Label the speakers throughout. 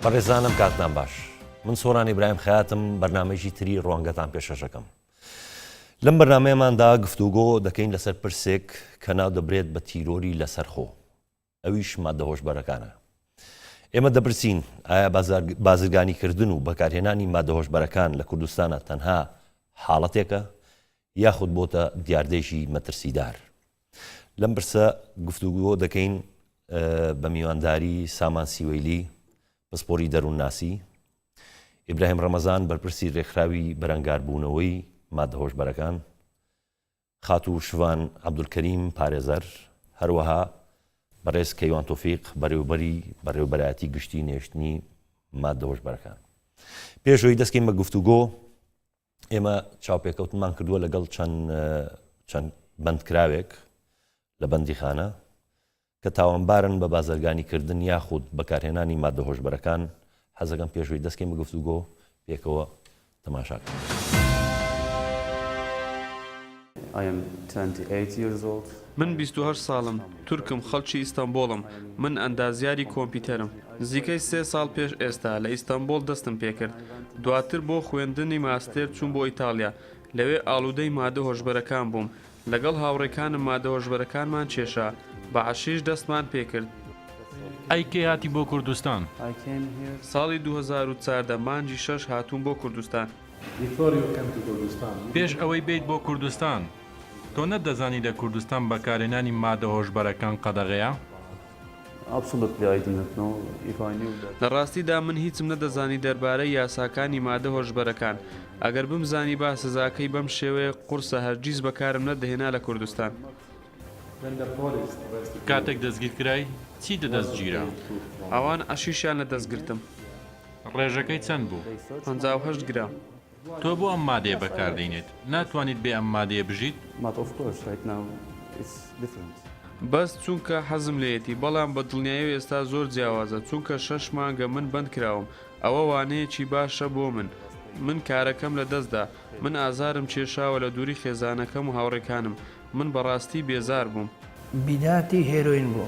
Speaker 1: بەڕێزانم کاتتان باش. من سۆران ئیبراهیم خەیاتم بەرنامەیەکی تری ڕوانگەتان پێشەشەکەم. لەم بەرنامەیەماندا گفتوگۆ دەکەین لەسەر پرسێک کە ناو دەبرێت بە تیرۆری لەسەرخۆ، ئەویش مادە هۆشبەرەکانە. ئێمە دەپرسین ئایا بازرگانیکردن و بەکارهێنانی مادە هۆشبەرەکان لە کوردستانە تەنها حاڵەتێکە یاخود بۆتە دیاردێژی مەترسیدار. لەم پرسە گفتوگۆ دەکەین بە میوانداری سامان سیوەیلی پسپۆری دەروونناسی، ئیبراهیم ڕەمەزان بەرپرسی ڕێکخراوی بەرەنگاربوونەوەی مادە هۆشبەرەکان، خاتو شوان عەبدولکەریم پارێزەر، هەروەها بەڕێز کەیوان تۆفیق بەڕێوەبەرایەتی گشتی نێشتنی مادە هۆشبەرەکان. پێشەوەی دەستکەین بە گفتوگۆ، ئێمە چاوپێکەوتمان کردووە لەگەڵ چەند بەندکراوێک لە بەندیخانە کە تاوانبارن بە بازرگانیکردن یاخود بەکارهێنانی مادە هۆشبەرەکان. حەزەکەم پێشەوەی دەستکەین بە گفتوگۆ پێکەوە تەماشاکەین.
Speaker 2: من 28 ساڵم، تورکم، خەڵکی ئیستانبۆڵم. من ئەندازیاری کۆمپیوتەرم. نزیکەی 3 ساڵ پێش ئێستا لە ئیستانبۆڵ دەستم پێکرد. دواتر بۆ خوێندنی ماستێر چوون بۆ ئیتالیا. لەوێ ئاڵوودەی مادە هۆشبەرەکان بووم. لەگەڵ هاوڕێکانم مادە هۆشبەرەکانمان کێشا. بە عەشیش دەستمان پێکرد.
Speaker 3: ئەی کێ هاتی بۆ کوردستان؟
Speaker 2: ساڵی 2014 مانجی 6 هاتوون بۆ کوردستان.
Speaker 3: پێش ئەوەی بیت بۆ کوردستان، تۆ نەدەزانی لە کوردستان بەکارهێنانی مادە هۆشبەرەکان قەدەغەیە؟
Speaker 2: لە ڕاستیدا من هیچم نەدەزانی دەربارەی یاساکانی مادە هۆشبەرەکان. ئەگەر بمزانی با سزاکەی بەم شێوەیە قورسە هەرگیز بەکارم نەدەهێنا لە کوردستان.
Speaker 3: کاتێک دەستگیرکرای چی دەدەستگیرە؟
Speaker 2: ئەوان عەشیشیان لە دەستگرتم.
Speaker 3: ڕێژەکەی چەند بوو؟
Speaker 2: 58 گرام.
Speaker 3: تۆ بۆ ئەم مادەیە بەکاردێنێت، ناتوانیت بێ ئەم مادەیە بژیت؟
Speaker 2: بەس چونکە حەزم لێیەتی، بەڵام بە دڵنیایی ئێستا زۆر جیاوازە، چونکە 6 مانگە من بەند کراوم. ئەوە وانەیەکی باشە بۆ من. من کارەکەم لە دەستدا. من ئازارم کێشاوە لە دووری خێزانەکەم و هاوڕێکانم. من بەڕاستی بێزار بووم.
Speaker 4: بیداتی هێروین بوو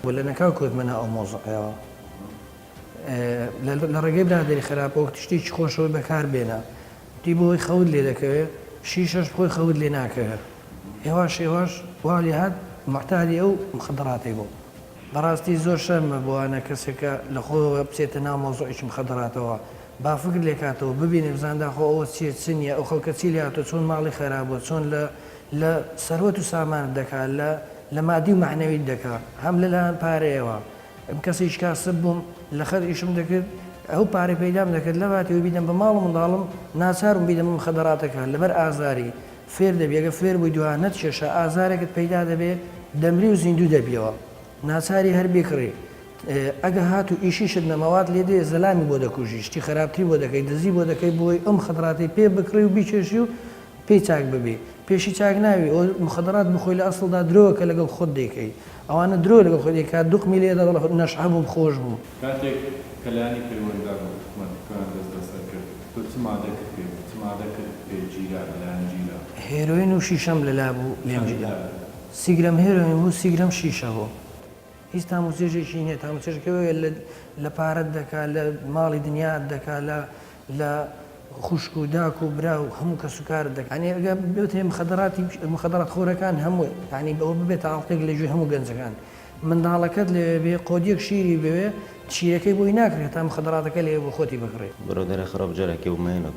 Speaker 4: بۆ لە نەکاو کۆتمەنە ئەو مۆزەقەوە لە ڕێگەی برادری خراپەوە تشتێکی خۆشەوەی بەکار بێنە دی بۆی خەوت لێ دەکەوێت شیشەش بخۆی خەوت لێ ناکەوێت هێواش والی هات محتاجی ئەو مخدراتی بوو. بەڕاستی زۆر شەرمە بۆوانە کەسێکە لە خۆەوە بچێتە ناو مۆزۆعێکی مخدراتەوە با فکر لێکاتەوە ببینێ بزاندا خۆ ئەوە چنیە ئەو خەڵکە چی لاتۆ چۆن ماڵی خەرابووە چۆن لە سەروەت و سامان دەکات لە مادی و معنەوی دەکات هەم لەلایەن پارەیەوە. ئەم کەسیش کاسب بووم لە خەر ئیشم دەکرد ئەو پارەی پەیدام دەکرد لە واتیەوە بیدەم بە ماڵ منداڵم ناچارم بیدەم مخدراتەکە لەبەر ئازاری فێر دەبێ ئەگە فێر بووی دووان نەتکێشە ئازارێکت پەیدا دەبێت دەمری و زیندوو دەبیەوە ناچاری هەر بێکڕێ. ئەگە هات و ئیشیشت نەمەوات لێ دێ زەلامی بۆ دەکوژی شتی خراپتری بۆ دەکەی دزی بۆ دەکەی بۆی ئەم خدراتی پێ بکڕی و بیکێشی و پێی چاک ببێ پێشی چاک ناوی ئەو مخدرات بخۆی لە ئەسڵدا درۆکە لەگەڵ خۆت دەیکەی ئەوانە درۆ لەگەڵ خۆ دەکات دوقمی لێ دەڵ نەشعە بوو خۆش بوو.
Speaker 5: کاتێک کەلانی پەیوەنددار بوو دەستبەسەر کرد تۆ چ مادە کرد چ مادە کرد پێ جیرا لەلایەن جیرا؟
Speaker 4: هێروین و شیشەم لەلا بوو لێم جیرا 30 گرام هێروین بوو 30 گرام شیشە بوو. هیچ تاموچێژێکی نییە تاموچێژەکەوەیە لە پارەت دەکات لە ماڵی دنیات دەکات لە خوشک و داک و برا و هەموو کە سوکارت دەکات. ئەنی ئەگە بێتێ مخدرات خۆرەکان هەموو ینی بەوە ببێت ئاڵقێک لەژێ هەموو گەنجەکان منداڵەکەت لێ بێ قۆدیەک شیری بوێ چیرەکەی بۆی ناکرێت تا مخدراتەکە لێ بۆ خۆتی بکڕێت.
Speaker 6: برادر خراب جارێکی ومێنە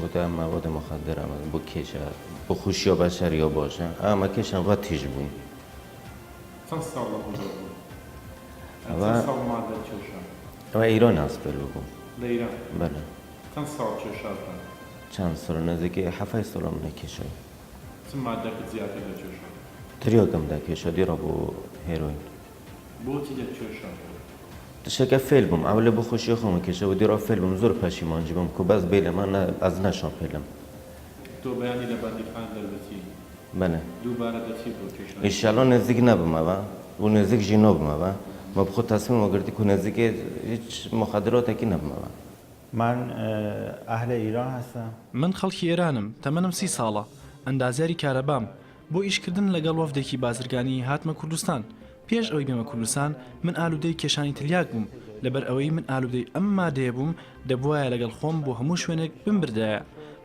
Speaker 6: گوتە مەوادە مخدر ئەمە بۆ کێشە بۆ خوشی و بەشەریە باشە ئەمە کێشە ڕەت تیژ بووین.
Speaker 5: چەند ساڵ لە بوو؟
Speaker 6: ئەوە ئیران هەستبەر بوو
Speaker 5: لە ئیران؟
Speaker 6: بەڵێ.
Speaker 5: چەند ساڵ کێشاتە؟
Speaker 6: چەند ساڵ نزیکەی 7 ساڵم نەکێشەوە.
Speaker 5: چ مادەکەت زیاتر دەکێشە؟
Speaker 6: تریۆکم دەکێشە دیڕە بۆ هێروین.
Speaker 5: بۆچی دەکێشە؟
Speaker 6: تشتێکە فێل بووم ئەو لە بۆ خۆشی خۆمە کێشەوە دیڕە فێل بووم زۆر پەشیمانجی بووم کە بەس بێ لەمان ئەز نەشان پێلم.
Speaker 5: تۆ بەیانی لە بەندیخان دەربەچی؟
Speaker 6: بەڵێ.
Speaker 5: دووبارە دەچی بۆ کێشە؟
Speaker 6: ئینشاڵڵا نزیک نەبمەوە و نزیک ژی نەبمەوە مە بخۆ تەسمیم وەگرتی کو نزیکێ هیچ مخدراتێکی نەبمەوە.
Speaker 7: من ئەهلە ئیران هەستم.
Speaker 8: من خەڵکی ئێرانم تەمەنم 30 ساڵە ئەندازیاری کارەبام بۆ ئیشکردن لەگەڵ وەفدێکی بازرگانی هاتمە کوردستان پێش ئەوەی بێمە کوردستان من ئالوودەی کێشانی تریاک بووم لەبەر ئەوەی من ئالوودەی ئەم مادەیە بووم دەبوایە لەگەڵ خۆم بۆ هەموو شوێنێک بمبردایە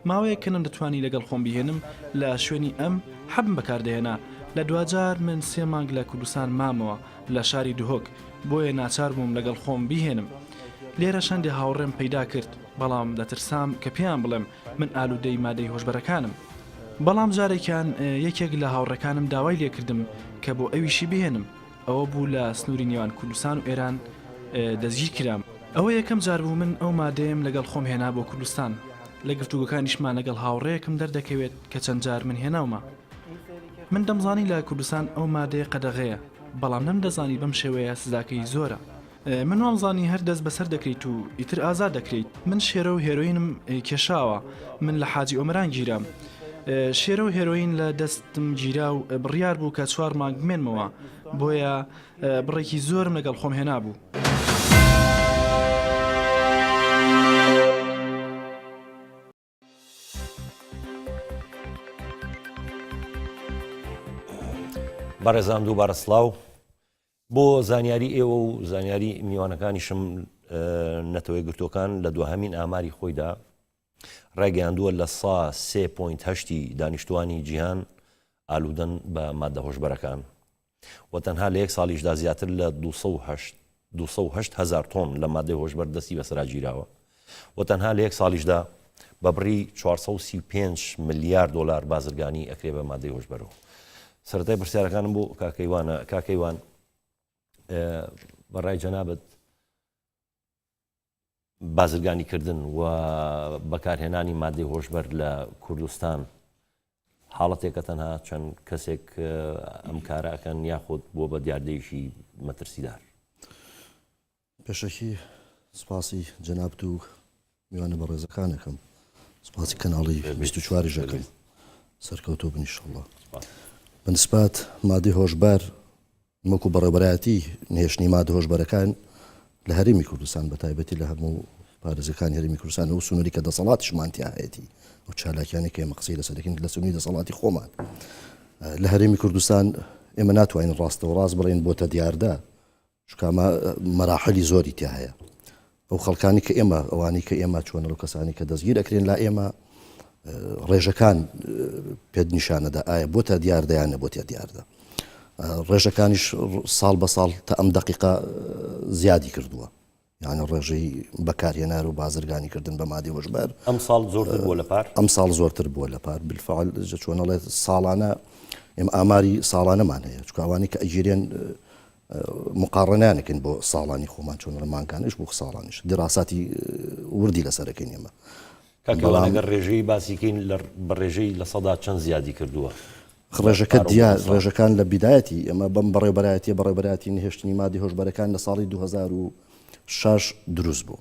Speaker 8: ماوەیە کەنم دەتوانی لەگەڵ خۆم بهێنم لە شوێنی ئەم حەبم بەکاردەهێنا لە دوجار من 3 مانگ لە کوردستان مامەوە لە شاری دوهۆک بۆیە ناچار بووم لەگەڵ خۆم بیهێنم لێرە شەندێ هاوڕێم پەیدا کرد بەڵام دەترسام کە پێیان بڵێم من ئالوودەی مادەی هۆشبەرەکانم بەڵام جارێکیان یەکێک لە هاوڕەکانم داوای لێکردم کە بۆ ئەویشی بهێنم ئەوە بوو لە سنووری نێوان کوردستان و ئێران دەستگیر کرام ئەوە یەکەم جار بوو من ئەو مادەیەم لەگەڵ خۆم هێنا بۆ کوردستان لە گفتوگەکانیشمان لەگەڵ هاوڕەیەکم دەردەکەوێت کە چەند جار من هێناومە من دەمزانی لە کوردستان ئەو مادەیە قەدەغەیە بەڵام نەمدەزانی بەم شێوەیە سزاکەی زۆرە من وامزانی هەر دەست بەسەر دەکرێت و ئیتر ئازاد دەکرێت من شێرە و هێروینم کێشاوە من لە حاجی ئۆمەران گیرام شێرە و هێروین لە دەستم گیرا و بڕیار بوو کە 4 مانگ بمێنمەوە بۆیە بڕێکی زۆرم لەگەڵ خۆم هێنا بوو
Speaker 1: بەڕێزان دووبارە سڵاو بۆ زانیاری ئێوە و زانیاری میوانەکانیشم نەتەوەی گرتوەکان لە دووهەمین ئاماری خۆیدا ڕێگەیاندووە لە 3.8 دانیشتوانی جیهان ئالوودەن بە مادە هۆشبەرەکان و تەنها لە 1 ساڵیشدا زیاتر لە 208,000 تۆن لە مادەی هۆشبەر دەستی بەسەراگیراوە و تەنها لە 1 ساڵیشدا بە بڕی 435 ملیار دۆلار بازرگانی ئەکرێ بە مادەی هۆشبەرەوە سەرەتای پرسیارەکانم بۆ کاکەیوان بەڕای جەنابەت بازرگانیکردن و بەکارهێنانی مادەی هۆشبەر لە کوردستان حاڵەتێکە تەنها چەند کەسێک ئەم کارەکەن یاخود بۆ بە دیاردەیەکی مەترسیدار
Speaker 9: پێشەکی سپاسی جەنابەت و میوانە بەڕێزەکانەکەم سپاسی کەناڵی 24 ژەکەم سەرکەوتۆ بن ئینشەڵڵا بەنسبات مادەی هۆشبەر وەکو بەڕێوەبەرایەتی نهێشتنی مادە هۆشبەرەکان لە هەرێمی کوردستان بە تایبەتی لە هەموو پارێزەکانی هەرێمی کوردستان و سنووری کە دەسەڵاتیشمان تیاهەیەتی و چالاکیانی کە ئێمە قسەی لەسەرەکەین لە سنووری دەسەڵاتی خۆمان لە هەرێمی کوردستان ئێمە ناتوانین ڕاستەوە ڕاست بڵێن بۆتە دیاردا چکامە مەراحلی زۆری تیا هەیە ئەو خەڵکانی کە ئێمە ئەوانی کە ئێمە چۆنە و کەسانی کە دەستگیر ئەکرێن لا ئێمە ڕێژەکان پێت نیشانەدا ئایا بۆتە دیاردەیانە بۆتە دیاردە ڕێژەکانیش ساڵ بە ساڵ تا ئەم دقیقا زیادی کردووە یعنی ڕێژەی بەکارهێنار و بازرگانیکردن بە مادەی هۆشبەر
Speaker 1: ئەم ساڵ زۆرتر بووە لە پار
Speaker 9: ئەم ساڵ زۆرتر بووە لە پار بالفعل چۆنەڵێت ساڵانە ئێمە ئاماری ساڵانەمان هەیە چکە ئەوانی کە ئەگیرێن مقارنانێکن بۆ ساڵانی خۆمان چۆن ڕمانکانش بۆ ساڵانیش دراساتی وردی لەسەرەکەین ئێمە
Speaker 1: کاکەوانەگەر ڕێژەی باسیکەین بە ڕێژەی لە سەدا چەند زیادی کردووە
Speaker 9: ڕێژەکە دیار ڕێژەکان لە بیدایەتی ئەمە بەم بەڕێبەرایەتی نهێشتنی مادەی هۆشبەرەکان لە ساڵی 2006 دروست بوو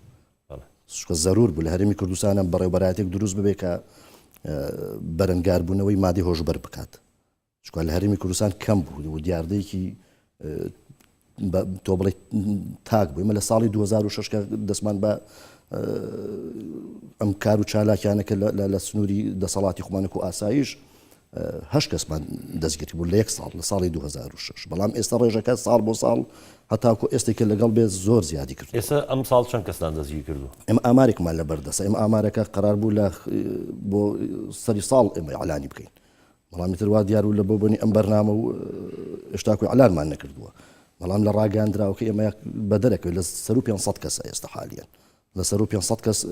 Speaker 9: زەرور بوو لە هەرێمی کوردستانە بەڕێبەرایەتێک دروست ببێ کە بەرەنگاربوونەوەی مادەی هۆشبەر بکات چکە لە هەرێمی کوردستان کەم بوو و دیاردەیەکی تۆ بڵێ تاک بوو ئمە لە ساڵی 2006 کە دەستمان بە ئەم کار و چالاکیانەکە لە سنووری دەسەڵاتی خۆمانێک و ئاسایش 8 کەسمان دەستگیری بوو لە 1 ساڵ لە ساڵی 2006 بەڵام ئێستا ڕێژەکە ساڵ بۆ ساڵ هەتاکو ئێستێکە لەگەڵ بێت زۆر زیادی کرد
Speaker 1: ئێستا ئەم ساڵ چەند کەسان دەستگیر کردو
Speaker 9: ئێمە ئامارێکمان لە بەردەسە ئێمە ئامارەکە قرار بوو لە بۆ سەری ساڵ ئێمە ئەعلانی بکەین بەڵام تر وا دیار و لە بۆ بوونی ئەم بەرنامە و هێشتاکوی ئەعلانمان نەکردووە بەڵام لە ڕاگەاندراوکە ئێمە بەدەرەکەوێت لە سەر و 500 کەسە ئێستا حالیان لەسەر و 500 کەس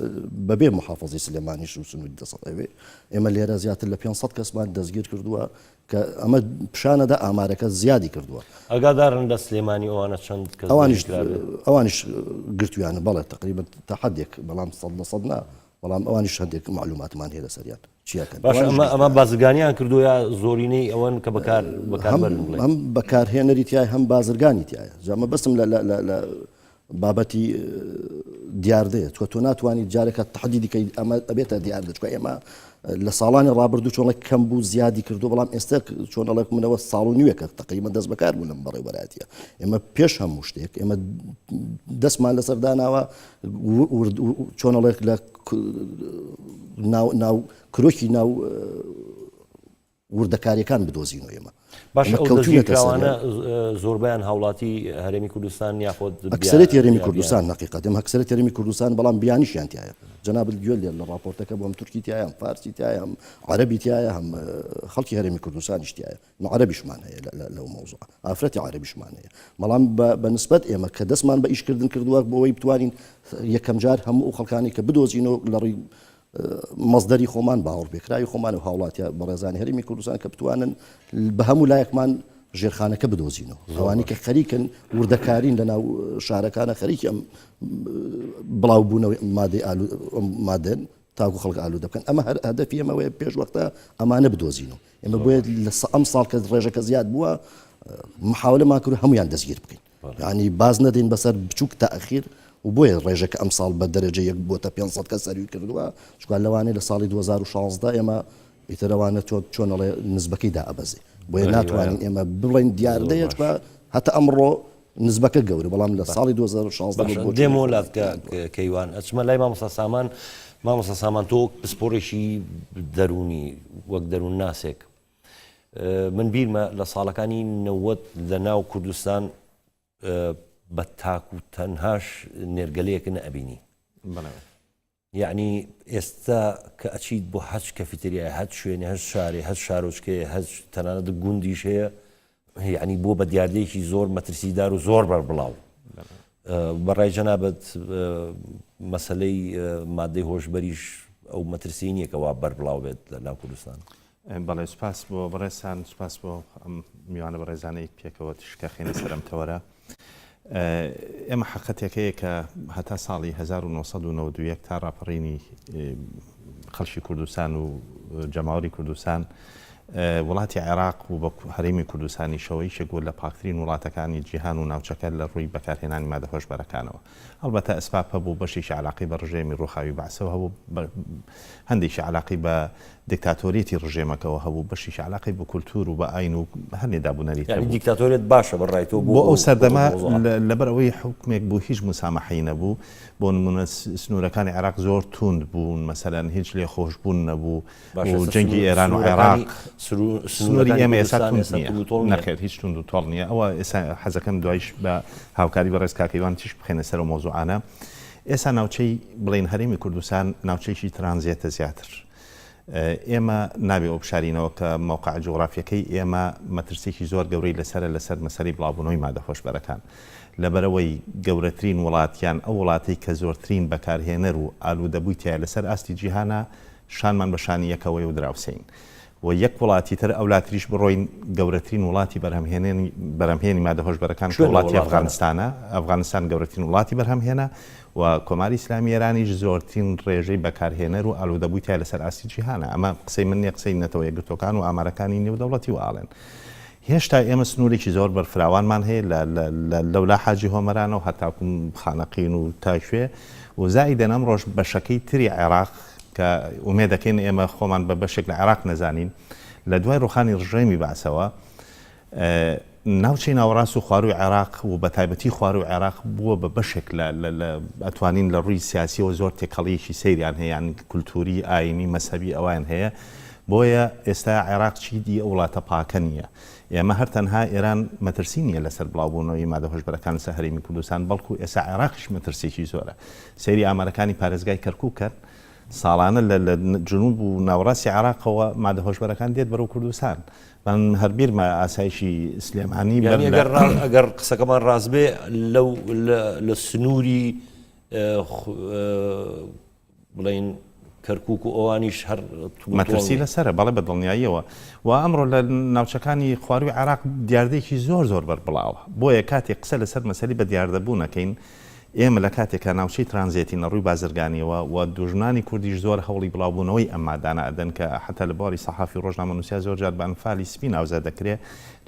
Speaker 9: بەبێ محافظی سلێمانیش و سنووری دەسەڵەوێ ئێمە لێرە زیاتر لە 500 کەسمان دەستگیر کردووە کە ئەمە پیشانەدا ئامارەکە زیادی کردووە
Speaker 1: ئەگادارن لە سلێمانی ئەوانە چەند
Speaker 9: ئەوانیش گرتویانە بەڵێ تقریبا تا حدێک بەڵام 100% نا بەڵام ئەوانیش هەندێک معلوماتمان هەیە لەسەریان چیاکەن
Speaker 1: ئەمە بازرگانیان کردو یا زۆرینەی ئەوەن کە بەکاربەرن
Speaker 9: هەم بەکارهێنەری تایە هەم بازرگانی تایە جامە بەسم لە بابەتی دیاردەیە چکە تۆ ناتوانانی جارێکە تحدیدی کە ئەمە ئەبێتە دیاردە چکە ئێمە لە ساڵانی ڕابردوو چۆنڵێک کەم بوو زیادی کردو بەڵام ئێستا چۆنەڵێک منەوە ساڵ و نیوەکە تقریبا دەست بەکار بوو لەم بەڕێوەبەرایەتیە ئێمە پێش هەموو شتێک ئێمە دەستمان لەسەرداناوە چۆنەڵێک لە ناو کرۆکی ناو وردەکاریەکان بدۆزینەوە ئێمە
Speaker 1: باش
Speaker 9: ئەمە
Speaker 1: ئەو
Speaker 9: کەوتوونەتە
Speaker 1: دەستگیرکراوانە
Speaker 9: سەریان.
Speaker 1: زۆربیان هاوڵاتی هەرێمی کوردستان یاخۆ
Speaker 9: ئەکسەرێت هەرێمی کوردستان نەقیقەت ئەم ئەکسەرێت هەرێمی کوردستان بەڵام بیانیشیان تایە جەنابەت گوێ لێ لە راپۆرتەکە بۆم تورکی تایە هەم فارسی تایە هەم عەرەبی تایە هەم خەڵکی هەرێمی کوردستانیش تایە عەرەبیشمان هەیە لەو مەوزوع ئافرەتی عەرەبیشمان هەیە بەڵام بەنسبەت ئێمە کە دەستمان بە ئیشکردن کردووە بۆەوەی بتوانین یەکەم جار هەموو خەڵکانی کە بدۆزینەوە لە ڕێی مەزدەری خۆمان باوەڕ بێکراوی خۆمان و هاوڵاتیە بەڕێزانی هەرێمی کوردستان کە بتوانن بە هەموو لایەکمان ژێرخانەکە بدۆزینەوە ئەوانی کە خەریکن وردەکارین لە ناو شارەکانە خەریکی ئەم بڵاوبوونەوەی مادەن تاکو خەڵک ئالوودە بکەن ئەمە هەر هەدەفی ئەمەوەی پێش وەختە ئەمانە بدۆزینەوە ئێمە بۆیە ئەم ساڵ کە ڕێژەکە زیاد بووە محاولەمان کرد هەمویان دەستگیر بکەین یعنی باز نەدەین بەسەر بچووک تاخیر و بۆیە ڕێژەکە ئەم ساڵ بە دەرەجە یەک بۆتە 500 کەس سەروی کردووە چکار لەوانەیە لە ساڵی 2016 ئێمە ئیترەوانە چۆنەڵێ نزبەکەی دائەبەزێ بۆیە ناتوانین ئێمە بڵێن دیاردەیە هەتا ئەمڕۆ نزبەکە گەورە بەڵام لە ساڵی 2016
Speaker 1: دێمە لاتکە کەیوان ئەچمە لای مامۆستا سامان تۆ پسپۆڕێکی دەرونی وەک دەروون ناسێک من بیرمە لە ساڵەکانی 90 لە ناو کوردستان بە تاک و تەنهاش نێرگەلەیەک نەبینی یعنی ئێستا کە ئەچیت بۆ هەچ کەفیتریای هەچ شوێنی هەچ شارێ هەچ شارۆچکەیە هەچ تەنانەت گوندیش هەیە یعنی بۆ بە دیاردەیەکی زۆر مەترسیدار و زۆر بەربڵاو بەڕای جەنابەت مەسەلەی مادەی هۆشبەریش ئەو مەترسی نییەکەوا بەربڵاو بێت لە ناو کوردستان
Speaker 5: بەڵێ سوپاس بۆ بەڕێسان سوپاس بۆ ئەم میوانە بەڕێزانەی پێکەوە تشکە خێنە سەرم تەوەرە ئێمە حقەتێکەیە کە هەتا ساڵی 1992 تا ڕاپەڕینی خەڵکی کوردستان و جەماوەری کوردستان وڵاتی عێراق و بە هەرێمی کوردستانی شەوەی شەگۆ لە پاکترین وڵاتەکانی جیهان و ناوچەکە لە ڕووی بەکارهێنانی مادە هۆشبەرەکانەوە هەڵبەتە ئەسباب هەبوو بەشێکی علاقی بە ڕژێمی ڕووخاوی بەعسەوە هەبوو هەندێکی علاقی بە دیکتاتۆریەتی ڕژێمەکەەوە هەبوو بەشیش علاقی بە کولتور و بە ئاین و هەندێدا بوونەری
Speaker 1: دیکتاتۆریت باشە بەڕایتەوە
Speaker 5: بۆ ئەو سەردەما لەبەرەوەی حکومێک بوو هیچ موسامەحەی نەبوو بۆ نمونە سنوورەکانی عێراق زۆر توند بوون مەسەلەن هیچ لێ خۆشبوون نەبوو و جەنگی ئێران و عێراق سنووری ئێمە ئێستا توند نییە نەخێر هیچ توند و تۆڵ نییە ئەوە ئێستا حەزەکەم دوایش بە هاوکاری بە ڕێز کاکەیوان تیش بخێنە سەر و مۆزوعانە ئێستا ناوچەی بڵێن هەرێمی کوردستان ناوچەیەکی ترانزیێتە زیاتر ئێمە نابێ ئۆبشارینەوە کە موقع جغرافیەکەی ئێمە مەترسێکی زۆر گەورەی لەسەر مەسەری بڵاوبوونەوەی مادە هۆشبەرەکان لەبەرەوەی گەورەترین وڵاتیان ئەو وڵاتی کە زۆرترین بەکارهێنەر و ئالوودەبووی تایە لەسەر ئاستی جیهانە شانمان بەشانی یەکەوەی و دراوسین و یەک وڵاتی تر ئەولاتریش بڕۆین گەورەترین وڵاتی بەرهەمهێنی مادە هۆشبەرەکان وڵاتی ئەفغانستانە ئەفغانستان گەورەترین وڵاتی بەرهەمهێنا و کۆماری ئیسلامی ئێرانیش زۆرترین ڕێژەی بەکارهێنەر و ئالوودەبووی تایە لەسەر ئاستی جیهانە ئەمە قسەی من نیە قسەی نەتەوە یەکگرتوەکان و ئامارەکانی نێودەوڵەتی و ئاڵێن هێشتا ئێمە سنوورێکی زۆر بەرفراوانمان هەیە لەولا حاجی هۆمەرانە و هەتاکوم خانەقین و تاشوێ و زائیدەن ئەم ڕۆژ بەشەکەی تری عێراق کە ئومێدەکەین ئێمە خۆمان بە بەشێک لە عێراق نەزانین لە دوای ڕوخانی ڕژێمی بەعسەوە ناوچەی ناوەڕاست و خواروی عێراق و بە تایبەتی خواروی عێراق بووە بە بەشێک ئەتوانین لە ڕووی سیاسیەوە زۆر تێکەڵیەکی سەیریان هەیە یان کولتوری ئاینی مەسەبی ئەوان هەیە بۆیە ئێستا عێراق چیدی ئەو وڵاتە پاکە نییە ئێمە هەر تەنها ئێران مەترسی نییە لەسەر بڵاوبوونەوەی مادە هۆشبەرەکان لەسەر هەرێمی کوردستان بەڵکو ئێستا عێراقیش مەترسێکی زۆرە سەیری ئامارەکانی پارێزگای کەرکووک کرد ساڵانە لە جنوب و ناوەڕاستی عێراقەوە مادە هۆشبەرەکان دێت بەرەو کوردستان من هەربیرمە ئاسایشی سلێمانی
Speaker 1: ئەگەر قسەکەمان ڕاست بێ لە سنووری بڵین کەرکووک و ئەوانیش هەر
Speaker 5: مەترسی لەسرە بەڵێ بە دڵنیاییەوە و ئەمڕۆ لە ناوچەکانی خواروی عێراق دیاردەیەکی زۆر بەربڵاوە بۆیە کاتێک قسە لەسەر مەسەلی بە دیاردەبوونەکەین ئێمە لە کاتێکە ناوچەی ترانزیێتی نەڕووی بازرگانیەوە و دوژمنانی کوردیش زۆر هەوڵی بڵاوبوونەوەی ئەمادانە ئەدەن کە حتا لە باری سەحافی ڕۆژنامەنووسیا زۆر جار بە ئەنفالی سپی ناوزە دەکرێت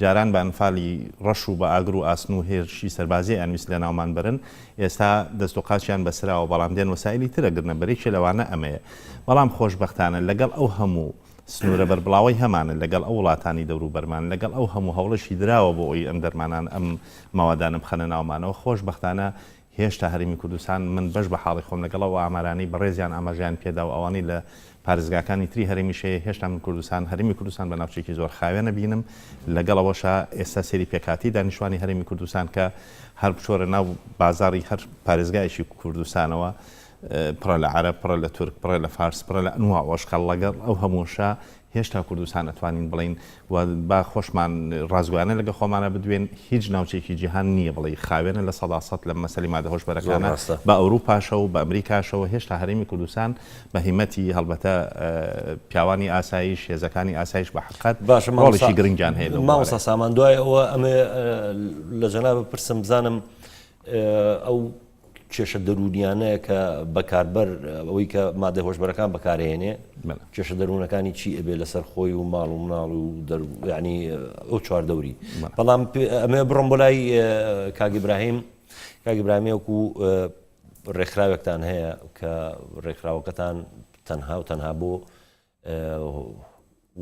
Speaker 5: جاران بە ئەنفالی ڕەش و بە ئاگر و ئاسن و هێرشی سەربازی ئەنویست لە ناومان برن ئێستا دەست و قاچیان بەسراوە بەڵام دێن وەسایلی ترەگرنە بەرێکی لەوانە ئەمەیە بەڵام خۆشبەختانە لەگەڵ ئەو هەموو سنوورە بەربڵاوی هەمانە لەگەڵ ئەو وڵاتانی دەوروبەرمان لەگەڵ ئەو هەموو هەوڵەشی دراوە بۆ ئەوی ئەم دەرمانان ئەم ماوەدانە بخەنە ناومانەوە خۆشبەختانە هێشتا هەرمی کوردستان من بەش بە حاڵی خۆم لەگەڵەوە ئامارانی بەڕێزیان ئاماژیان پێدا و ئەوانەی لە پارێزگاکانی تری هەرمیشەیە هێشتا من کوردستان هەرمی کوردستان بە ناوچێکی زۆر خاوێنە بینم لەگەڵەوەشە ئێستا سێری پێکاتی دانیشتوانی هەرمی کوردستان کە هەر بچۆرە ناو بازاری هەر پارێزگایشی کوردستانەوە پڕە لە عەرەب پڕە لە تورک پڕە لە فارس پڕە لە ئەنواع وەشقەڵ لەگەڵ ئەو هەمووشە هێشتا کوردستان ئەتوانین بڵین و با خۆشمان ڕازگویانە لەگە خۆمانە بدوێن هیچ ناوچێکی جیهان نییە بڵێ خاوێنە لە 100% لە مەسەلی مادە هۆشبەرەکانە بە ئەوروپاشە و بە ئەمریکاشەوە هێشتا هەرێمی کوردستان بە هیمەتی هەڵبەتە پیاوانی ئاسایش هێزەکانی ئاسایش بە حقیقت ڕۆڵێکی گرنگیان هەیە
Speaker 1: مامۆستا سامان دوای ئەوە ئەمێ لە جەنابە پرسم بزانم ئەو کێشە دەرونیانەیە کە بەکاربەر ئەوەی کە مادە هۆشبەرەکان بەکارهێنێ کێشە دەروونەکانی چی ئەبێ لەسەر خۆی و ماڵ و مناڵ و ینی ئەو چواردەوری بەڵام ئەمێ بڕۆم بۆ لای کاگ ئیبراهیمی وەکو ڕێکخراوێکتان هەیە کە ڕێکخراوەکەتان تەنها و تەنها بۆ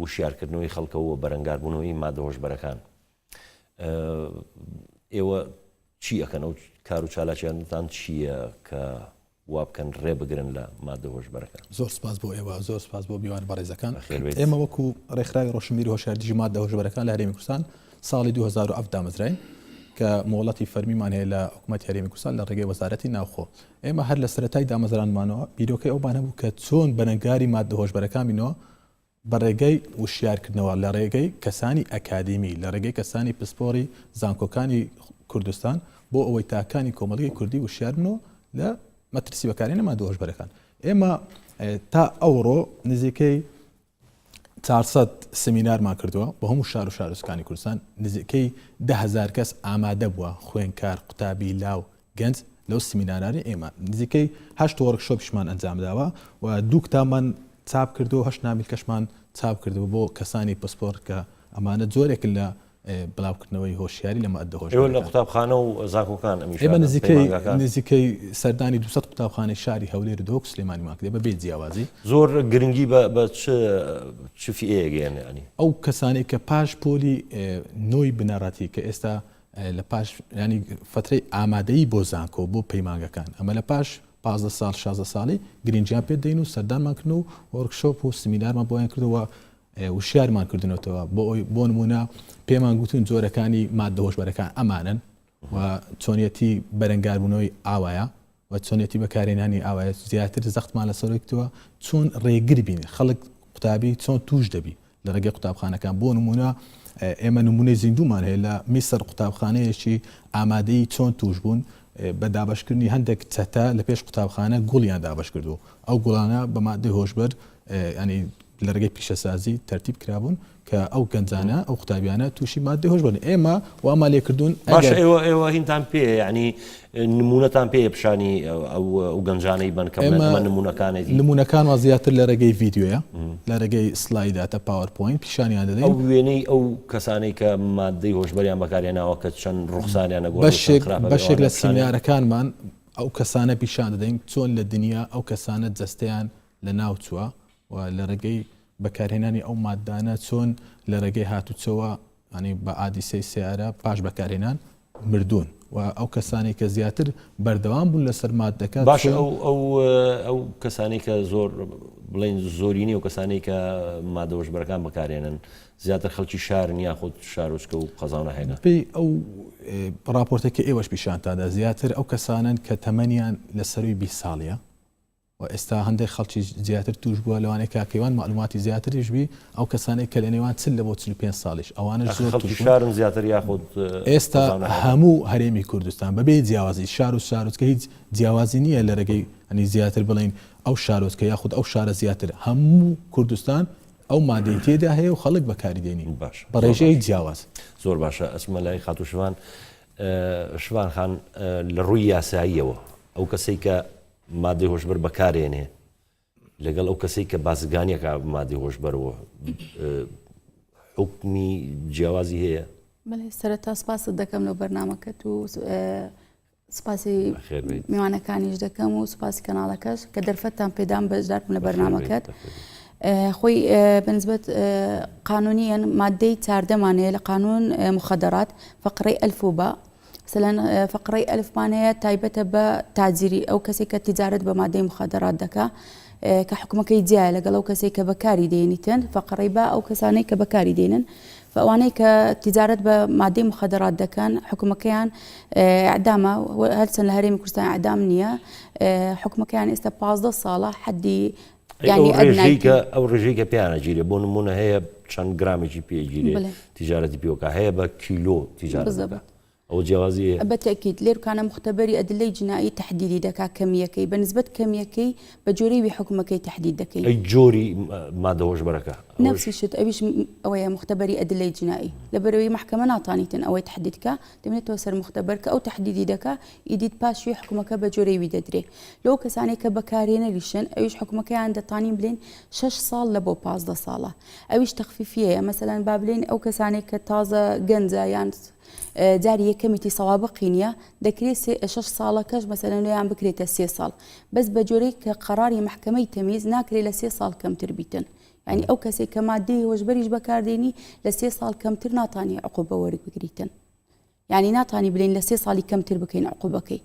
Speaker 1: وشیارکردنەوەی خەڵکەوە بەرەنگاربوونەوەی مادە هۆشبەرەکان ئێوە چی ئەکەن ئەو کار و چالاکیانتان چییە کە وا بکەن ڕێ بگرن لە مادە هۆشبەرەکان؟
Speaker 10: زۆر سپاس بۆ ئێوە زۆر سپاس بۆ میوان بەڕێزەکان ئێمە وەکو ڕێکخراوی ڕۆشنبیری هۆشیاردیژی مادە هۆشبەرەکان لە هەرێمی کوردستان ساڵی 2007 دامەزراین کە مۆڵەتی فەرمیمان هەیە لە حکوومەتی هەرێمی کوردستان لە ڕێگەی وەزارەتی ناوخۆ ئێمە هەر لە سەرەتای دامەزرانمانەوە بیرۆکەی ئەوبان هەبوو کە چۆن بەرەنگاری مادە هۆشبەرەکان بینەوە بە ڕێگەی وشیارکردنەوە لە ڕێگەی کەسانی ئەکادمی لە ڕێگەی کەسانی پسپۆری زانکۆکانی کوردستان بۆ ئەوەی تاکانی کۆمەڵگەی کوردی وشیاربنەوە لە مەترسی بەکارهێنانی مادە هۆشبەرەکان ئێمە تا ئەوڕۆ نزیکەی 400 سمینارمان کردووە بە هەموو شار و شارستانی کوردستان نزیکەی 10,000 کەس ئامادە بووە خوێنکار قوتابی لاو گەنج لەو سمینارانی ئێمە نزیکەی 8 وەرکشۆپیشمان ئەنجامداوە و 2 کتابمان چاپ کردو 8 نامیلکەشمان چاپ کردو بۆ کەسانی پسپۆرت کە ئەمانە جۆرێک لە بڵاوکردنەوەی هۆشیاری لە مادە هۆشبەرەکان
Speaker 1: لە قوتابخانە و زانکۆکان
Speaker 10: ئێمە نزیکەی سەردانی 200 قوتابخانەی شاری هەولێر دۆک سلێمانیمان کردێ بە بێ جیاوازی
Speaker 1: زۆر گرنگی بە چ فئەیەگەیەنێ ینی
Speaker 10: ئەو کەسانی کە پاش پۆلی نۆی بنەڕەتی کە ئێستا لە پاش ینی فترەی ئامادەیی بۆ زانکۆ بۆ پەیمانگەکان ئەمە لە پاش 15 ساڵ 16 ساڵی گرنگیان پێ دەین و سەردانمان کردن و وەرکشۆپ و سمینارمان بۆیان کردەوە وشیارمان کردنەوەتەوە بۆ نمونە پێمان گوتون جۆرەکانی مادە هۆشبەرەکان ئەمانن و چۆنیەتی بەرەنگاربوونەوەی ئاوایە و چۆنیەتی بەکارهێنانی ئاوایە زیاتر زەختمان لەسەرەوەیکتەوە چۆن ڕێگر بین خەڵک قوتابی چۆن توش دەبی لە ڕێگەی قوتابخانەکان بۆ نمونە ئێمە نمونەی زیندومان هەیە لە میسر قوتابخانەیەکی ئامادەی چۆن توش بوون بە دابشکردنی هەندێک چەتە لە پێش قوتابخانە گوڵیان دابش کردو ئەو گوڵانە بە مادەی هۆشبەر ینی لە ڕێگەی پیشەسازی تەرتیب کرابوون کە ئەو گەنجانە ئەو قوتابیانە تووشی مادەی هۆشبەر ئێمە وامان لێکردوون
Speaker 1: ئێوە هینتان پێ ینی نمونەتان پێ پیشانی ئەو گەنجانەی بنکەمە
Speaker 10: نمونونەکان وا زیاتر لە ڕێگەی ڤیددیوە لە ڕێگەی سلایداتە پاوەرپۆین پیشانیان دەدەین
Speaker 1: ئەو وێنەی ئەو کەسانەی کە مادەی هۆشبەریان بەکارێناوە کە چەند ڕوخسانیانە
Speaker 10: بەشێک لە سیمینارەکانمان ئەو کەسانە پیشان دەدەین چۆن لە دنیا ئەو کەسانە جەستەیان لە ناوچووە و لە ڕێگەی بەکارهێنانی ئەو مادانە چۆن لە ڕێگەی هاتوچەوە ینی بە ئادیسەی سیارە پاش بەکارهێنان مردوون و ئەو کەسانی کە زیاتر بەردەوام بوون لەسەر مادەکە
Speaker 1: باش ئەو کەسانی کە زۆر بڵین زۆرینی و کەسانی کە مادە هۆشبەرەکان بەکارهێنن زیاتر خەڵکی شارن یاخود شارۆچکە و قەزاونە هەیە
Speaker 10: پێی ئەو ڕاپۆرتێکی ئێوەش پیشانتادا زیاتر ئەو کەسانن کە تەمەنیان لە سەروی 20 ساڵیە و ئێستا هەندێک خەڵکی زیاتر توش بووە لەوانەیە کاکەوان معلوماتی زیاتریش بی ئەو کەسانێک کە لە نێوان 40 بۆ 45 ساڵیش ئەوانش زۆر
Speaker 1: شارن زیاتر یاخود
Speaker 10: ئێستا هەموو هەرێمی کوردستان بەبێ جیاوازی شار و شارۆچکە هیچ جیاوازی نییە لە ڕێگەی ئەنی زیاتر بڵین ئەو شارۆچکە یاخود ئەو شارە زیاتر هەموو کوردستان ئەو مادەی تێدا هەیە و خەڵک بەکاری دێنی
Speaker 1: باش
Speaker 10: بە ڕێژەی جیاواز
Speaker 1: زۆر باشە ئەسمە لای خاتو شوان خان لە ڕووی یاساییەوە ئەو کەسەی کە مادەی هۆشبەر بەکارێنێ لەگەڵ ئەو کەسەی کە بازرگانیەکە مادەی هۆشبەرەوە حکمی جیاوازی هەیە؟
Speaker 11: بەڵێ سەرەتا سپاست دەکەم لەو بەرنامەکەت و سپاسی میوانەکانیش دەکەم و سپاسی کەناڵەکەش کە دەرفەتتان پێدام بەشدار بوون لە بەرنامەکەت خۆی بەنسبەت قانونیەن مادەی 14 لە قانون مخدرات فقرەی ئەلف و با مثلا فقرەی ئەلفمان هەیە تایبەتە بە تاجیری ئەو کەسێک کە تیجارەت بە مادەی مخادرات دەکا کە حکومەکەی جیایە لەگەڵ ئەو کەسێک کە بەکاری دێنیتن فقرەی بە ئەو کەسانەی کە بەکاری دێنن فەوانەی کە تیجارەت بە مادەی مخادرات دەکەن حکومەکەیان ئەعدامە هەرچەند لە هەرێمی کوردستان ئەعدام نییە حکومەکەیان ئێستا 15 ساڵە حەدی
Speaker 1: يعني ئەو ڕێژەیەکە پیانەگیرێ بۆ نمونە هەیە چەند گرامێکی پێگیرێ تیجارەتی پێوەکە هەیە بە کیلۆ تیجارەت ئەو جیاوازی
Speaker 11: بەتەکیید لێرکانە مختبەری ئەدلەی جنایی تحدیدی دەکا کەمیەکەی بەنسبەت کەمیەکەی بە جۆرەی وی حکومەکەی تحدید دەکەی
Speaker 1: ئەی جۆری مادە هۆشبەرەکە
Speaker 11: نفسی شت ئەویش ئەوەیە مختبەری ئەدلەی جنایی لەبەرەوەی محکەمە ناتوانیتن ئەوەی تحدیدکە دەمێتەوە سەر مختبەر کە ئەو تحدیدی دەکا ئیدیت پاشوی حکومەکە بە جۆرەی وی دەدرێ لەو کەسانی کە بەکارێنەریشن ئەویش حکومەکەیان دەتوانین بڵێن 6 ساڵ لە بۆ 15 ساڵە ئەویش تەخفیفیەیە مەسەلەن با بڵێن ئەو کەسانێک کە تازە گەنجە یان جاری یەکەمیتی سەوابقی نییە دەکرێت 6 ساڵەکەش مەسەلەن لەیان بکرێتە 3 ساڵ بەس بە جۆرەی کە قەراری محکەمەی تەمیز ناکرێت لە 3 ساڵ کەمتر بیتن یعنی ئەو کەسێک کە مادەی هۆشبەریش بەکاردێنی لە 3 ساڵ کەمتر ناتوانێ عقوبە وەرگ بگریتن یعنی ناتوانانی بڵێن لە 3 ساڵی کەمتر بکەین عقوبەکەی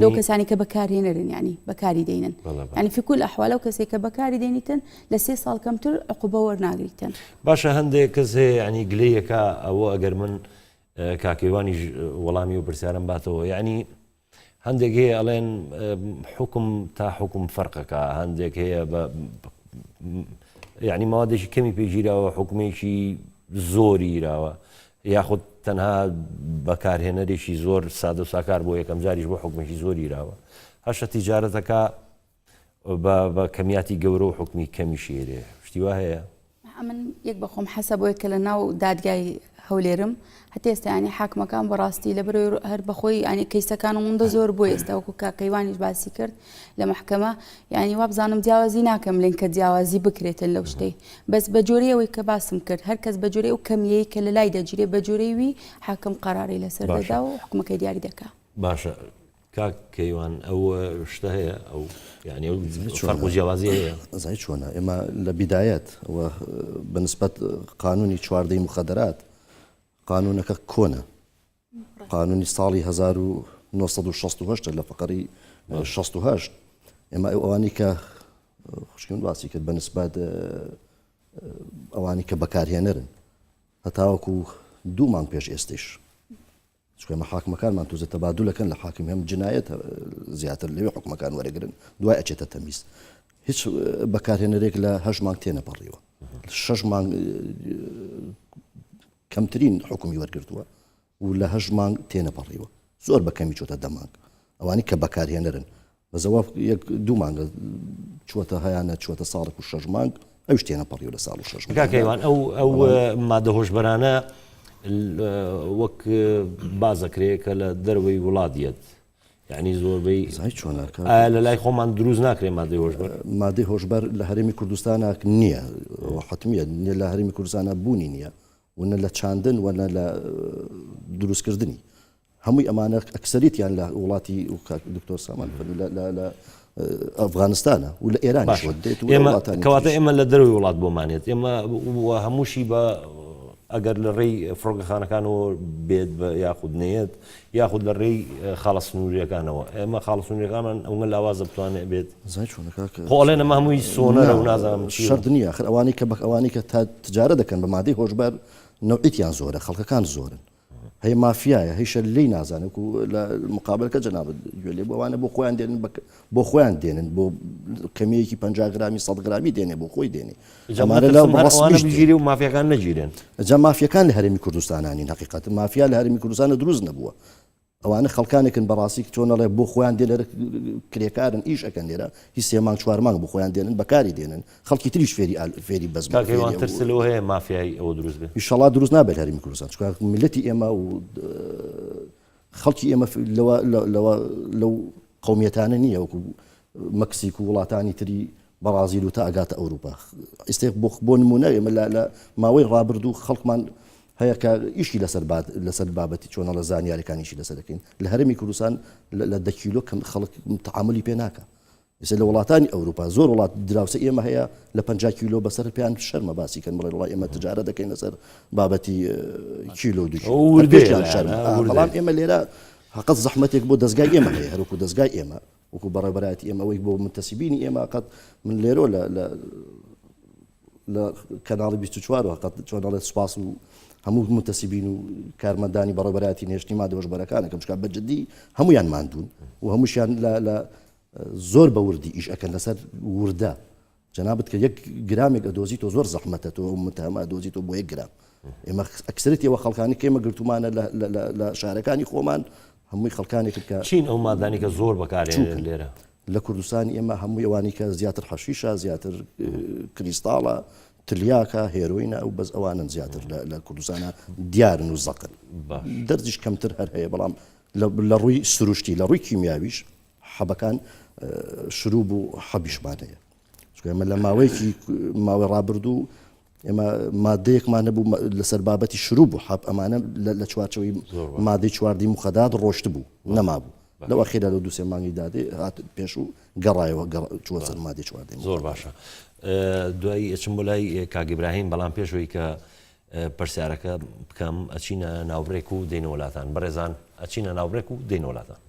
Speaker 11: لەو کەسانی کە بەکارهێنەرن ینی بەکاری دێنن ینی في كل ئەحوال ئەو کەسێک کە بەکاری دێنیتن لە 3 ساڵ کەمتر عقوبە وەرناگریتن
Speaker 1: باشە هەندێک کەس هەیە ینی گلەیەکە ئەوە ئەگەر من کاکەوانی وەڵامی و پرسیارم باتەوە یعنی هەندێک هەیە ئەڵێن حکم تا حکم فەرقەکە هەندێک هەیە یعنی ماوەدێکی کەمی پێگیراوە حکومێکی زۆری راوە یاخود تەنها بەکارهێنەرێکی زۆر سادە و ساکار بۆ یەکەم جاریش بۆ حکومێکی زۆری راوە هەشە تیجارەتەکە بە کەمیاتی گەورە و حکمی کەمی شێرێ شتی وا هەیە
Speaker 11: من یەک بەخۆم حەسە بۆیە کە لە ناو دادگای هەولێرم هەتا ئێستا ینی حاکمەکان بەڕاستی لە بەرەوەی هەر بەخۆی ینی کەیسەکان و مندە زۆر بۆ ئێستا وەکو کاکەیوانیش باسی کرد لە محکەمە ینی وا بزانم جیاوازی ناکەم لێن کە جیاوازی بکرێتن لەو شتەی بەس بە جۆرەی ئەوەی کە باسم کرد هەر کەس بە جۆرەی ئەو کەمیەی کە لە لای دەگیرێ بە جۆرەی وی حاکم قەراری لەسەر دەدا و حکومەکەی دیاری دەکا
Speaker 1: باشە کاکەیوان ئەو شتە هەیە ئەو یعنی ئەو فەرق و جیاوازی هەیە
Speaker 9: زای چۆنە ئێمە لە بیدایەت بەنسبەت قانونی چواردەی مخەدەرات قانونەکە کۆنە قانونی ساڵی 1968 لە فقەری 68 ئێمە ئەوانی کە خوشکن باسی کرد بەنسبەت ئەوانی کە بەکارهێنەرن هەتاوەکو 2 مانگ پێش ئێستش چکەمە حاکمەکانمان توزە تەبادولەکەن لە حاکم هەم جنایەت زیاتر لەوێ حکومەکان وەرەگرن دوای ئەچێتە تەمیز هیچ بەکارهێنەرێک لە 8 مانگ تێنەپەڕیوە 6 مانگ کەمترین حکومی وەرگرتووە و لە 8 مانگ تێنەپەڕیوە زۆر بەکەمی چۆتە دەمانگ ئەوانی کە بەکارهێنەرن بەزەوە 2 مانگە چوەتە هەیانە چوەتە ساڵێک و 6 مانگ ئەوش تێنەپەڕیوە لە ساڵ و 6
Speaker 1: کاکەیوان ئەو مادە هۆشبەرانە وەک بازەکرێ کە لە دەروەی وڵاتیەت یعنی زۆربەی لە لای خۆمان دروست ناکرێ مادەی هۆشبەر
Speaker 9: مادەی هۆشبەر لە هەرێمی کوردستانە نییە حتمیە لە هەرێمی کوردستانە بوونی نییە وەنە لە چاندن وەنە لە دروستکردنی هەمووی ئەمانە ئەکسەریتیان لە وڵاتی دکتۆر سامان لە ئەفغانستانە و لە ئێرانیش دێت
Speaker 1: کەواتە ئێمە لە دەروی وڵات بۆمانێت ئێمە هەمووشی بە ئەگەر لە ڕێی فڕۆگەخانەکانەوە بێت بە یاخود نێت یاخود لە ڕێی خاڵە سنووریەکانەوە ئێمە خاڵە سنووریەکانمان ئەوە لاوازە بتوانێت بێت خۆڵێن ئەمە هەمووی سۆنەرە و نازانم
Speaker 9: شەرت نییە آخر ئەوانی کە ئەوانی کە تا تجارە دەکەن بە مادەی هۆشبەر نەوعیتیان زۆرە خەڵکەکان زۆرن هەیە مافیایە هیچ لی نازانێت و لە مقابلکە جەنابەت گوێلێ بۆ ئەوانە بۆ خۆیان دێنن بۆ خۆیان دێنن بۆ کەمەیەکی 50 گرامی 100 گرامی دێنێ بۆ خۆی دێنێ
Speaker 1: ژیری و مافیەکان نەگیرێن
Speaker 9: جا مافیەکان لە هەرێمی کوردستانانی حقیقەت مافیا لە هەرێمی کوردستانە دروست نەبووە ئەوانە خەڵکانێکن بەڕاستی چۆنەڵێ بۆ خۆیان دێ لەرە کرێکارن ئیش ئەەکەن لێرە هیچ 3 مانگ 4 مانگ بۆ خۆیان دێنن بەکاری دێنن خەڵکی تریش فێری بەزمان
Speaker 1: ترسلەوە هەیە مافیایی ئەوە دروست بێت
Speaker 9: ئینشاڵڵا دروست نابێت هەرێمی کوردستان چکە میلەتی ئێمە و خەڵکی ئێمە لەو قومیەتانە نییە وەکو مەکسیک و وڵاتانی تری بەرازیل و تا ئەگاتە ئەوروپا ئێستێک بۆ نمونە ئێمە لە ماوەی ڕابردوو خەڵکمان هەیە کە ئیشی لەسەر بابەتی چۆنە لە زانیاریەکانیشی لەسەر دەکەین لە هەرێمی کوردستان لە 10 کیلۆ کەم خەڵک تعاملی پێ ناکە ئێستا لە وڵاتانی ئەوروپا زۆر وڵات دراوسە ئێمە هەیە لە 50 کیلۆ بەسەر پێیان شەرمە باسی کەن بڵێ وڵای ئێمە تجارە دەکەین لەسەر بابەتی کیلۆ دوشیان شەرمە بەڵام ئێمە لێرە حقت زەحمەتێک بۆ دەستگای ئێمە هەیە هەروکو دەستگای ئێمە وەکو بەڕێبەرایەتی ئێمەوەی بۆ منتەسیبینی ئێمە قەت من لێرۆ لە کەناڵی 24 قەت چۆنەڵێ سوپاس و هەموو منتەسیبین و کارمەندانی بەڕێبەرایەتی نێشتنی مادە هۆشبەرەکانەکەم چکە بەجددی هەمویان ماندوون و هەمووشیان لە زۆر بە وردی ئیش ئەکەن لەسەر وردە جەنابەت کە 1 گرامێک ئەدۆزیتەوە زۆر زەحمەتە تۆ متهمە ئەدۆزیتەوە بۆ 1 گرام ئێمە ئەکسرەتیەوە خەڵکانی کێمە گرتومانە لە شارەکانی خۆمان هەمووی خەڵکانێک کە
Speaker 1: چین ئەو مادانی کە زۆر بەکارێنێت لێرە
Speaker 9: لە کوردستانی ئێمە هەمووی ئەوانی کە زیاتر حەشیشە زیاتر کریستاڵە تلیاکە هێروینە ئەو بەس ئەوانن زیاتر لە کوردستانە دیارن و زەقن دەرزیش کەمتر هەر هەیە بەڵام لە ڕووی سروشتی لە ڕووی کیمیاویش حەبەکان شروع بوو حەبیشمان هەیە ئێمە لە ماوەی ڕابردوو ئێمە مادەیەکمان هەبوو لەسەر بابەتی شروع بوو حەب ئەمانە لە چوارچەوەی مادەی چواردی مخەدات ڕۆشت بوو نەمابوو لەوە خێرا لە 2 مانگی دادێ هات پێش و گەڕایەوە چوە سەر مادەی چواردی
Speaker 1: زۆر باشە دوایی ئەچم بۆ لای کاک ئیبراهیم بەڵام پێشەوەی کە پرسیارەکە بکەم ئەچینە ناوبڕێک و دێنە وڵاتان بەڕێزان ئەچینە ناوبڕێک و دێنە وڵاتان